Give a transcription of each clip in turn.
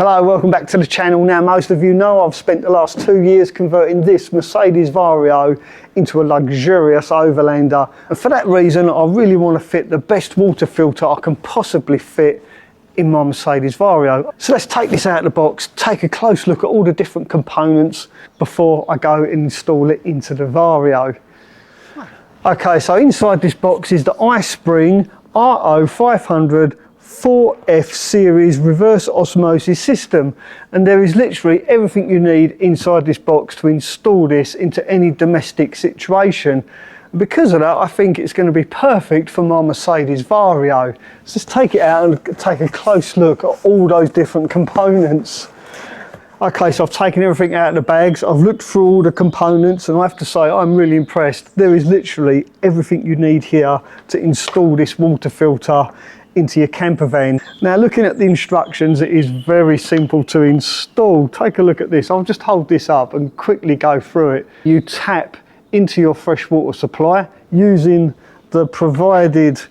Hello, welcome back to the channel. Now most of you know I've spent the last 2 years converting this Mercedes Vario into a luxurious overlander, and for that reason I really want to fit the best water filter I can possibly fit in my Mercedes Vario. So let's take this out of the box, take a close look at all the different components before I go and install it into the Vario. Okay, so inside this box is the iSpring RO5004F series reverse osmosis system, and there is literally everything you need inside this box to install this into any domestic situation. Because of that, I think it's going to be perfect for my Mercedes Vario. So let's take it out and take a close look at all those different components. Okay, so I've taken everything out of the bags, I've looked through all the components, and I have to say I'm really impressed. There is literally everything you need here to install this water filter into your camper van. Now looking at the instructions, it is very simple to install. Take a look at this. I'll just hold this up and quickly go through it. You tap into your freshwater supply using the provided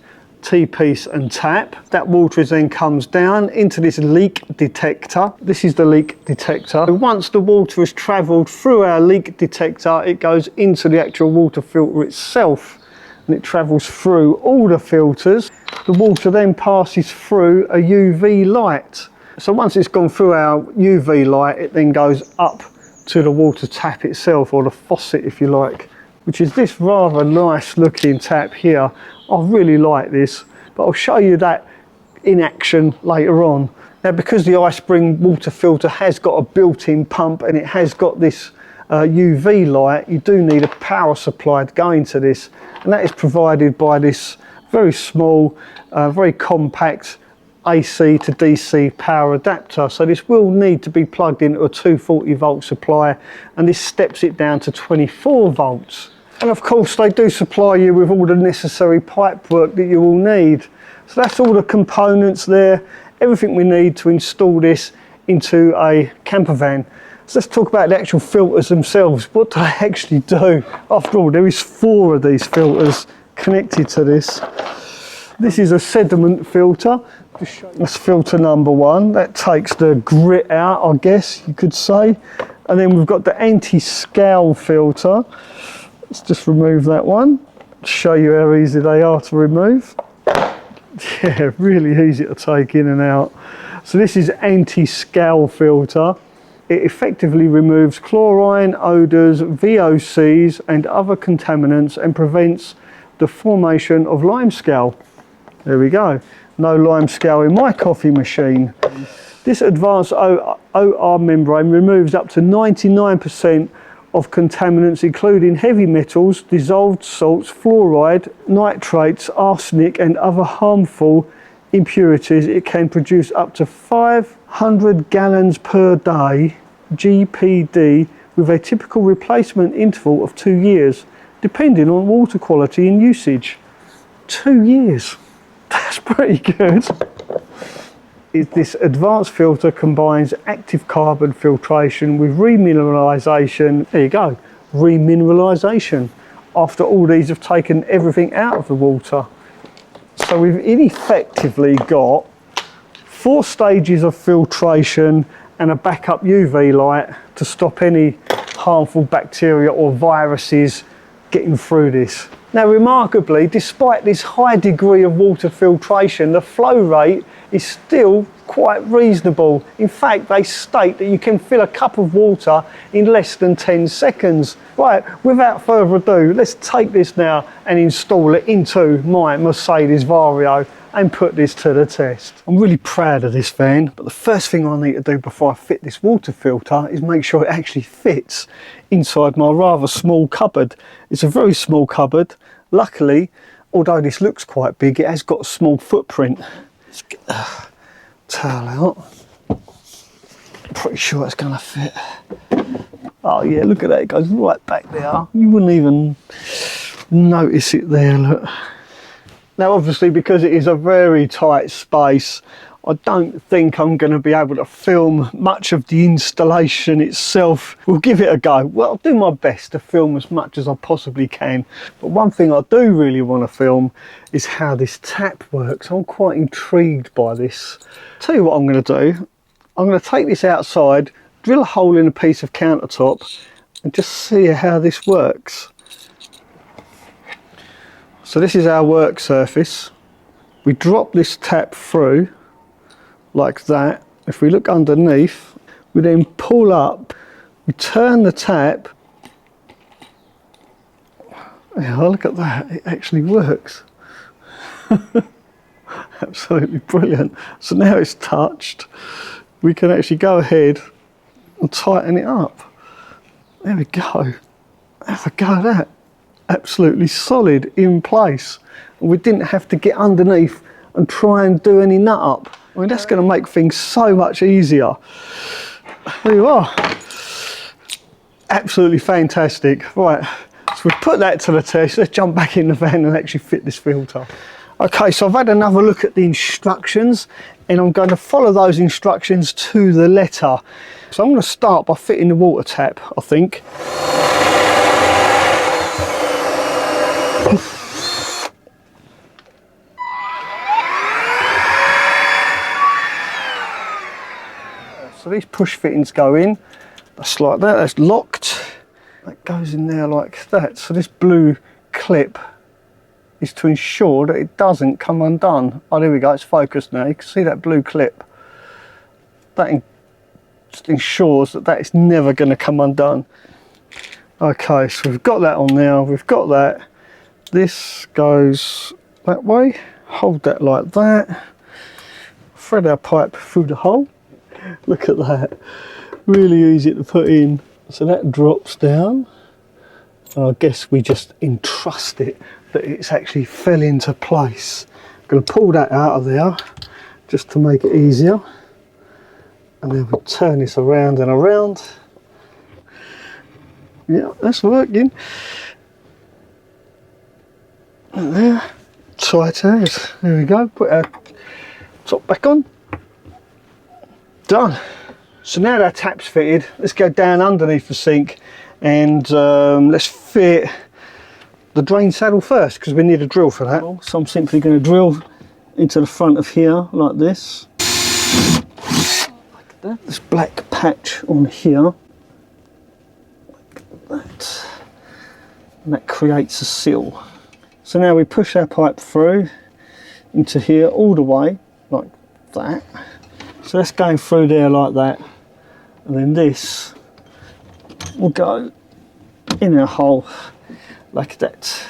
T-piece and tap. That water then comes down into this leak detector. This is the leak detector. Once the water has travelled through our leak detector, it goes into the actual water filter itself, and it travels through all the filters. The water then passes through a UV light. So once it's gone through our UV light, it then goes up to the water tap itself, or the faucet if you like, which is this rather nice looking tap here. I really like this, but I'll show you that in action later on. Now because the iSpring water filter has got a built-in pump and it has got this UV light, you do need a power supply to go into this, and that is provided by this very small, very compact AC to DC power adapter. So this will need to be plugged into a 240 volt supply, and this steps it down to 24 volts. And of course they do supply you with all the necessary pipe work that you will need. So that's all the components there, everything we need to install this into a camper van. So let's talk about the actual filters themselves. What do they actually do? After all, there is 4 of these filters connected to this. This is a sediment filter. That's filter number 1. That takes the grit out, I guess you could say. And then we've got the anti-scowl filter. Let's just remove that one. Show you how easy they are to remove. Yeah, really easy to take in and out. So this is anti-scowl filter. It effectively removes chlorine, odours, VOCs and other contaminants, and prevents the formation of limescale. There we go. No limescale in my coffee machine. This advanced OR membrane removes up to 99% of contaminants, including heavy metals, dissolved salts, fluoride, nitrates, arsenic and other harmful impurities. It can produce up to 500 gallons per day GPD with a typical replacement interval of 2 years, depending on water quality and usage. 2 years. That's pretty good. This advanced filter combines active carbon filtration with remineralisation. There you go, remineralisation. After all these have taken everything out of the water. So we've effectively got 4 stages of filtration and a backup UV light to stop any harmful bacteria or viruses getting through this. Now remarkably, despite this high degree of water filtration, the flow rate is still quite reasonable. In fact, they state that you can fill a cup of water in less than 10 seconds. Right, without further ado, let's take this now and install it into my Mercedes Vario and put this to the test. I'm really proud of this van, but the first thing I need to do before I fit this water filter is make sure it actually fits inside my rather small cupboard. It's a very small cupboard. Luckily, although this looks quite big, it has got a small footprint. Let's get the towel out. Pretty sure it's gonna fit. Oh yeah, look at that, it goes right back there. You wouldn't even notice it there, look. Now obviously, because it is a very tight space, I don't think I'm going to be able to film much of the installation itself. We'll give it a go. Well, I'll do my best to film as much as I possibly can. But one thing I do really want to film is how this tap works. I'm quite intrigued by this. Tell you what I'm going to do. I'm going to take this outside, drill a hole in a piece of countertop and just see how this works. So this is our work surface. We drop this tap through like that. If we look underneath, we then pull up, we turn the tap. Yeah, look at that, it actually works. Absolutely brilliant. So now it's touched, we can actually go ahead and tighten it up. There we go. Have a go at that. Absolutely solid in place. And we didn't have to get underneath and try and do any nut up. I mean, that's going to make things so much easier. There you are. Absolutely fantastic. Right, so we've put that to the test. Let's jump back in the van and actually fit this filter. Okay, so I've had another look at the instructions and I'm going to follow those instructions to the letter. So I'm going to start by fitting the water tap, I think. So these push fittings go in, that's like that, that's locked. That goes in there like that. So this blue clip is to ensure that it doesn't come undone. Oh, there we go, it's focused now. You can see that blue clip. That just ensures that that is never going to come undone. Okay, so we've got that on now, we've got that. This goes that way, hold that like that. Thread our pipe through the hole. Look at that, really easy to put in. So that drops down. And I guess we just entrust it that it's actually fell into place. I'm going to pull that out of there just to make it easier. And then we'll turn this around and around. Yeah, that's working. And there, tight as. There we go, put our top back on. Done. So now that our tap's fitted, let's go down underneath the sink and let's fit the drain saddle first because we need a drill for that. So I'm simply going to drill into the front of here like this. Like that. This black patch on here. Like that. And that creates a seal. So now we push our pipe through into here all the way like that. So that's going through there like that. And then this will go in a hole like that.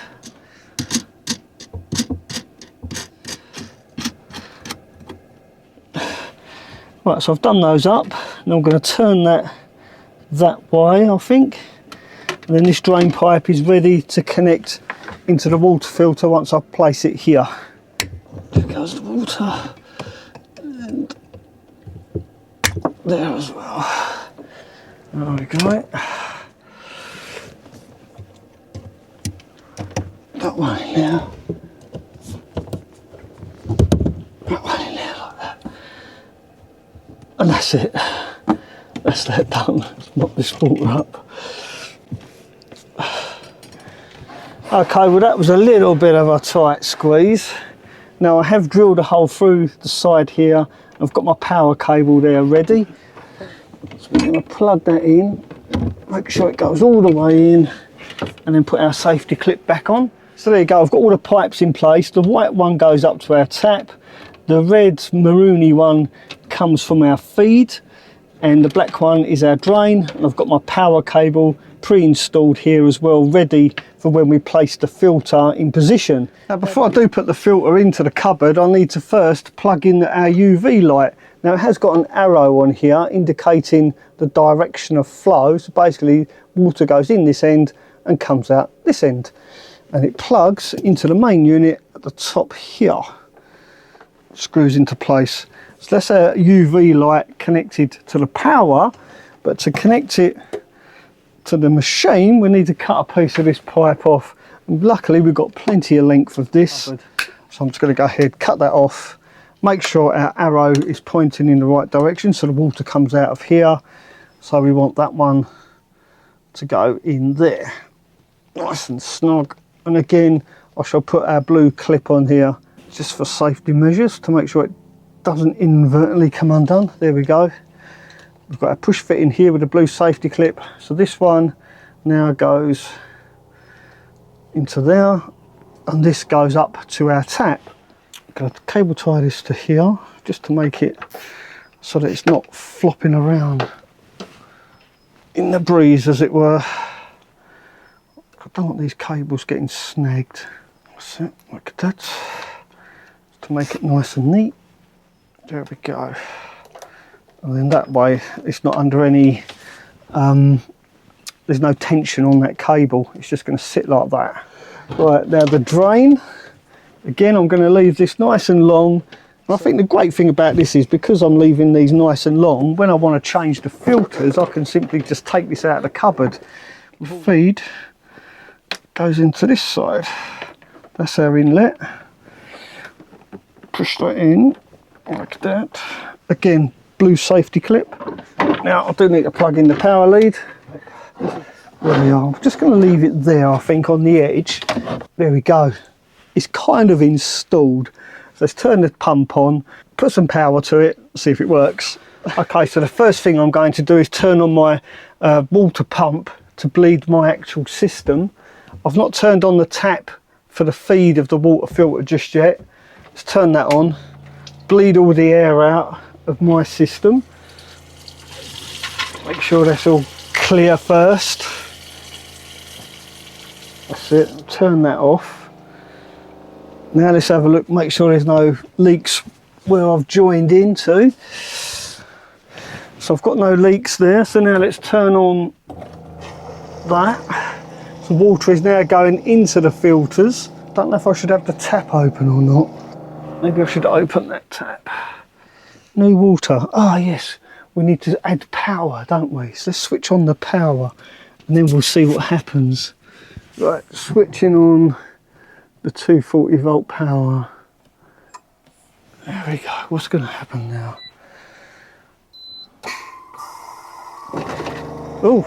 Right, so I've done those up. Now I'm going to turn that way, I think. And then this drain pipe is ready to connect into the water filter once I place it here. There goes the water. And there as well. There we go. That one in there. That one in there like that. And that's it. That's that done. Let's mop this water up. Okay, well that was a little bit of a tight squeeze. Now I have drilled a hole through the side here. I've got my power cable there ready. So we're going to plug that in, make sure it goes all the way in, and then put our safety clip back on. So there you go, I've got all the pipes in place. The white one goes up to our tap. The red maroony one comes from our feed, and the black one is our drain. And I've got my power cable pre-installed here as well, ready for when we place the filter in position. Now before I do put the filter into the cupboard, I need to first plug in our UV light. Now it has got an arrow on here indicating the direction of flow. So basically water goes in this end and comes out this end. And it plugs into the main unit at the top here. Screws into place. So that's our UV light connected to the power, but to connect it to the machine we need to cut a piece of this pipe off, and luckily we've got plenty of length of this, so I'm just going to go ahead, cut that off, make sure our arrow is pointing in the right direction so the water comes out of here. So we want that one to go in there nice and snug, and again I shall put our blue clip on here just for safety measures to make sure it doesn't inadvertently come undone. There we go. we've got a push fit in here with a blue safety clip. So this one now goes into there, and this goes up to our tap. I'm going to cable tie this to here just to make it so that it's not flopping around in the breeze, as it were. I don't want these cables getting snagged. That's it, like that, to make it nice and neat. There we go. And then that way it's not under any, there's no tension on that cable. It's just going to sit like that. Right, now the drain, again I'm going to leave this nice and long. And I think the great thing about this is, because I'm leaving these nice and long, when I want to change the filters, I can simply just take this out of the cupboard. The feed goes into this side. That's our inlet. Push that in like that. Again, blue safety clip. Now I do need to plug in the power lead. There we are. I'm just going to leave it there, I think, on the edge. There we go. It's kind of installed. So let's turn the pump on, put some power to it, see if it works. Okay, so the first thing I'm going to do is turn on my water pump to bleed my actual system. I've not turned on the tap for the feed of the water filter just yet. Let's turn that on, bleed all the air out of my system. Make sure that's all clear first. That's it, turn that off. Now let's have a look, make sure there's no leaks where I've joined into. So I've got no leaks there, so now let's turn on that. The water is now going into the filters. Don't know if I should have the tap open or not. Maybe I should open that tap. New water, ah yes, we need to add power, don't we? So let's switch on the power and then we'll see what happens. Right, switching on the 240 volt power. There we go, what's going to happen now? Oh,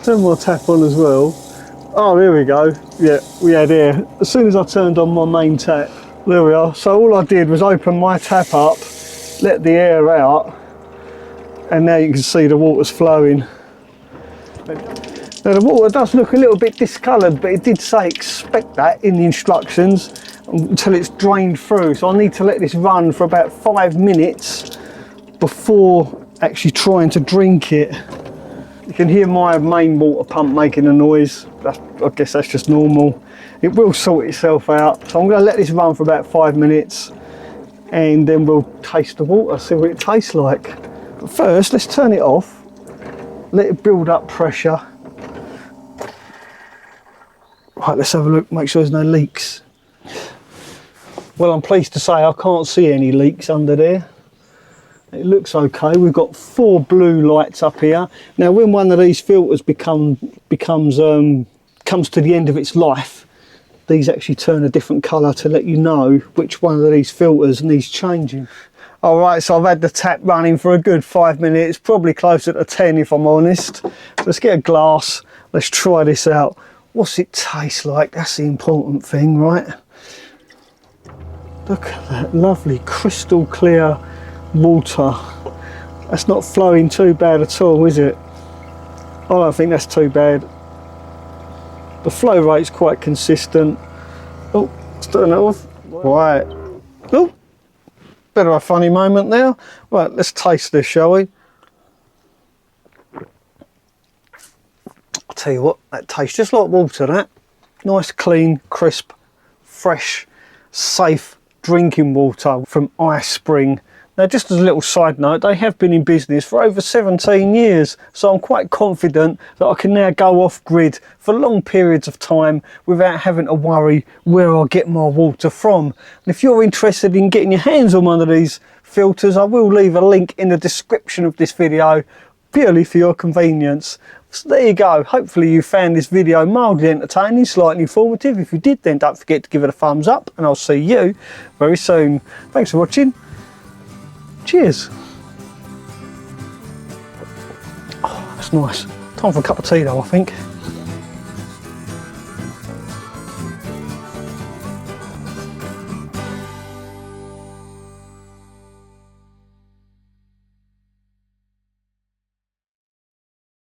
turn my tap on as well. Oh, there we go. Yeah, we had air. As soon as I turned on my main tap, there we are. So all I did was open my tap up, let the air out, and now you can see the water's flowing. Now the water does look a little bit discoloured, but it did say expect that in the instructions until it's drained through. So I need to let this run for about 5 minutes before actually trying to drink it. You can hear my main water pump making a noise. I guess that's just normal. It will sort itself out. So I'm going to let this run for about 5 minutes and then we'll taste the water, see what it tastes like. But first, let's turn it off, let it build up pressure. Right, let's have a look, make sure there's no leaks. Well, I'm pleased to say I can't see any leaks under there. It looks okay. We've got 4 blue lights up here. Now, when one of these filters comes to the end of its life, these actually turn a different colour to let you know which one of these filters needs changing. All right, so I've had the tap running for a good 5 minutes, probably closer to 10 if I'm honest. So let's get a glass. Let's try this out. What's it taste like? That's the important thing, right? Look at that lovely crystal clear water. That's not flowing too bad at all, is it? I don't think that's too bad. The flow rate's quite consistent. Oh, let's turn that off. Right. Oh, bit of a funny moment now. Right, let's taste this, shall we? I'll tell you what, that tastes just like water, that. Nice, clean, crisp, fresh, safe drinking water from iSpring. Now, just as a little side note, they have been in business for over 17 years, so I'm quite confident that I can now go off grid for long periods of time without having to worry where I get my water from. And if you're interested in getting your hands on one of these filters, I will leave a link in the description of this video purely for your convenience. So there you go. Hopefully you found this video mildly entertaining, slightly informative. If you did, then don't forget to give it a thumbs up, and I'll see you very soon. Thanks for watching. Cheers. Oh, that's nice. Time for a cup of tea though, I think.